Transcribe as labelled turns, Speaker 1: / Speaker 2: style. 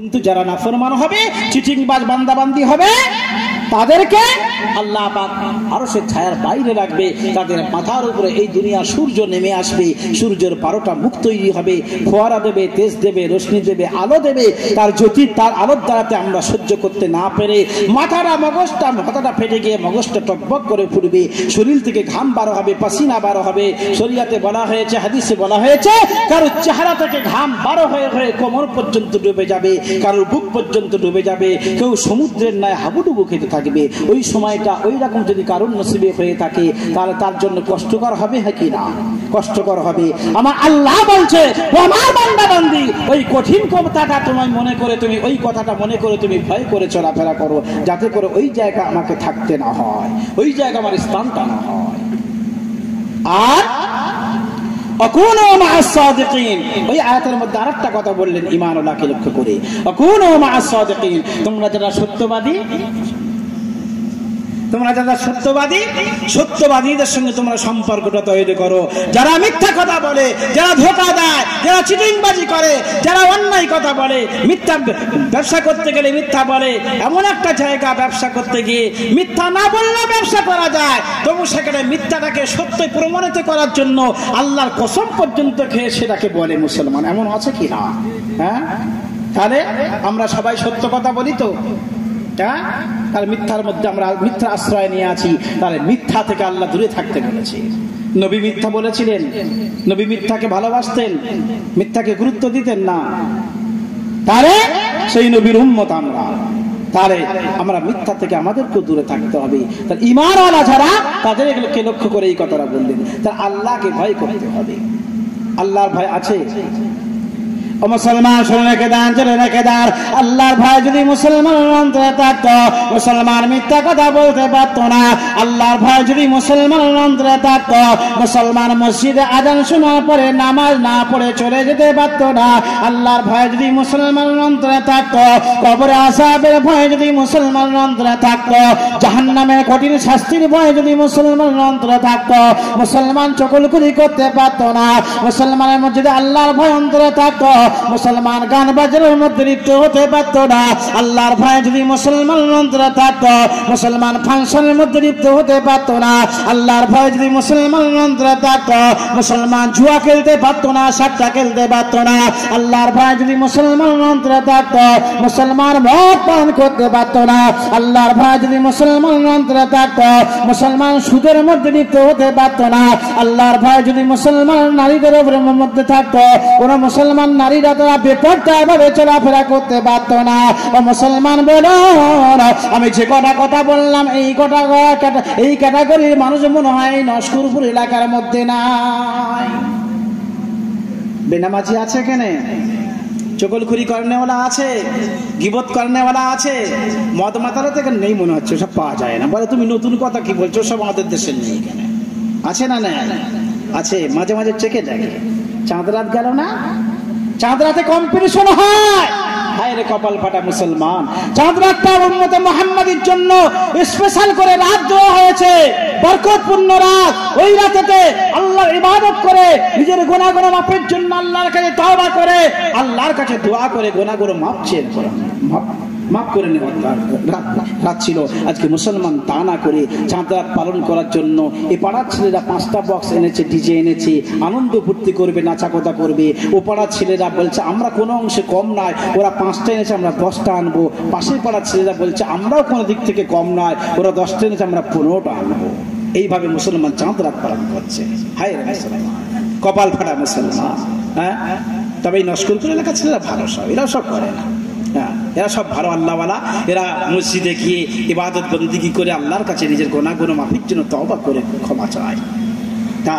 Speaker 1: কিন্তু যারা নাফরমান হবে, চিটিংবাজ বান্দাবান্দি হবে, তাদেরকে আল্লাহ পাক আরশের ছায়ার বাইরে রাখবে। তাদের মাথার উপরে এই দুনিয়া সূর্য নেমে আসবে, সূর্যের 12টা মুখ তৈরি হবে, ফোয়ারা দেবে, তেজ দেবে, রশ্মি দেবে, আলো দেবে। তার জ্যোতি, তার আলোর দ্বারাতে আমরা সহ্য করতে না পেরে মাথাটা ফেটে গিয়ে মগজটা টকবক করে ফুটবে, শরীর থেকে ঘাম বারো হবে, পাসিনা বারো হবে। শরীয়তে বলা হয়েছে, হাদিসে বলা হয়েছে, কারোর চেহারা থেকে ঘাম বারো হয়ে হয়ে কোমর পর্যন্ত ডুবে যাবে, কারোর বুক পর্যন্ত ডুবে যাবে, কেউ সমুদ্রের ন্যায় হাবুডুবু খেতে থাকবে। ওই সময়টা ওই রকম যদি কারোর নসিবে হয়ে থাকে, তাহলে তার জন্য কষ্টকর হবে কি না? কষ্টকর হবে। আমার আল্লাহ বলছে, ও আমার বান্দাবান্দি, ওই কঠিন কথাটা তোমায় মনে করে, তুমি ওই কথাটা মনে করে তুমি ভয় করে চলাফেরা করো, যাতে করে ওই জায়গা আমাকে থাকতে না হয়, ওই জায়গা আমার স্থানটা না হয়। আর আকুনু মা'আস সাদিকিন, ওই আয়াতের মধ্যে আরেকটা কথা বললেন ঈমানুল্লাহকে লক্ষ্য করে, আকুনু মা'আস সাদিকিন, তোমরা যারা সত্যবাদী, সত্যবাদীদের সঙ্গে তোমরা সম্পর্কটা তৈরি করো। যারা মিথ্যা কথা বলে, যারা ধোঁকা দেয়, যারা চিটিংবাজি করে, যারা অন্যায় কথা বলে, মিথ্যা ব্যবসা করতে গেলে মিথ্যা বলে, এমন একটা জায়গা ব্যবসা করতে গিয়ে মিথ্যা না বললে ব্যবসা করা যায়, তবু সেখানে মিথ্যাটাকে সত্য প্রমাণিত করার জন্য আল্লাহর কসম পর্যন্ত খেয়ে সেটাকে বলে মুসলমান। এমন আছে কি না? হ্যাঁ, তাহলে আমরা সবাই সত্য কথা বলি তো? তার মিথ্যার মধ্যে আমরা মিথ্যা আশ্রয় নিয়ে আছি, তাহলে মিথ্যা থেকে আল্লাহ দূরে থাকতে বলেছে। নবী মিথ্যা বলেছিলেন, নবী মিথ্যাকে ভালোবাসতেন, মিথ্যাকে গুরুত্ব দিতেন না, তাহলে সেই নবীর উম্মত আমরা, তাহলে আমরা মিথ্যা থেকে আমাদেরকেও দূরে থাকতে হবে। তাহলে ঈমানওয়ালা যারা, তাদেরকে লক্ষ্য করে এই কথাটা বললেন, তার আল্লাহকে ভয় করতে হবে। আল্লাহর ভয় আছে? ও মুসলমান, শুনে রেখে দেন, জেনে রেখে দেন, আল্লাহর ভয় যদি মুসলমানের অন্তরে থাকতো, মুসলমান মিথ্যা কথা বলতে পারতো না। আল্লাহর ভয় যদি মুসলমানের অন্তরে থাকতো, মুসলমান মসজিদে আজান শোনার পরে নামাজ না পড়ে চলে যেতে পারতো না। আল্লাহর ভয় যদি মুসলমানের অন্তরে থাকতো, কবরে আযাবের ভয় যদি মুসলমানের অন্তরে থাকতো, জাহান্নামের কঠিন শাস্তির ভয় যদি মুসলমানের অন্তরে থাকতো, মুসলমান চকলখুরি করতে পারতো না। মুসলমানের মধ্যে যদি আল্লাহর ভয় অন্তরে থাকতো, মুসলমান গান বাজারের মধ্যে লিপ্ত হতে পারত না। আল্লাহর ভয় যদি মুসলমানের অন্তরে থাকতো, মুসলমান ফাংশনের মধ্যে লিপ্ত হতে পারত না। আল্লাহর ভয় যদি মুসলমানের অন্তরে থাকতো, মুসলমান জুয়া খেলতে পারত না, সাট্টা খেলতে পারত না। আল্লাহর ভয় যদি মুসলমানের অন্তরে থাকতো, মুসলমান মদ পান করতে পারত না। আল্লাহর ভয় যদি মুসলমানের অন্তরে থাকতো, মুসলমান সুদের মধ্যে লিপ্ত হতে পারত না। আল্লাহর ভয় যদি মুসলমান নারীদের মধ্যে থাকতো, কোন মুসলমান নারীরা তারা বেপরদায় ভাবে চলাফেরা করতে পারত না। ও মুসলমান বলো, আমি যে কটা কথা বললাম, এই ক্যাটাগরির মানুষ মনে হয় নস্করপুর এলাকার মধ্যে নাই। বেনামাজি আছে কেনে, চকলখুরি করনেওয়ালা আছে, গিবত করনেওয়ালা আছে, মদ মাতালো থেকে নেই মনে হচ্ছে, সব পাওয়া যায় না। বলে তুমি নতুন কথা কি বলছো, সব আমাদের দেশের নেই এখানে। আছে না? না আছে, মাঝে মাঝে চেকে দেখে। চাঁদ রাত গেল না, চাঁদ রাতে কম্পিটিশন হয়। হায় রে কপাল ফাটা মুসলমান, চাঁদ রাতটা উম্মতে মুহাম্মাদীর জন্য স্পেশাল করে রাত দেওয়া হয়েছে, বরকতপূর্ণ রাত। ওই রাতেতে আল্লাহর ইবাদত করে, নিজের গুনাহ মাফের জন্য আল্লাহর কাছে তওবা করে, আল্লাহর কাছে দোয়া করে গুনাহগুলো মাফ চেয়ে মাফ করে নেওয়ার রাত ছিল। আজকে মুসলমান তা না করে চাঁদ রাত পালন করার জন্য এই পাড়ার ছেলেরা 5টা বক্স এনেছে, ডিজে এনেছে, আনন্দ ফুর্তি করবে, নাচা কথা করবে। ও পাড়ার ছেলেরা বলছে আমরা কোনো অংশে কম নয়, ওরা 5টা এনেছে আমরা 10টা আনবো। পাশের পাড়ার ছেলেরা বলছে আমরাও কোনো দিক থেকে কম নয়, ওরা 10টা এনেছে আমরা 15টা আনবো। এইভাবে মুসলমান চাঁদ রাত পালন করছে। হায় রে মুসলমান, কপাল ফাটা মুসলমান। হ্যাঁ, তবে এই নস্করপুর এলাকার ছেলেরা ভালো, সব এরা সব করে না। এরা সব ভালো আল্লাহওয়ালা, এরা মসজিদে গিয়ে ইবাদত বন্দেগী করে আল্লাহর কাছে নিজের গুনাহ মাফির জন্য তওবা করে ক্ষমা চায়।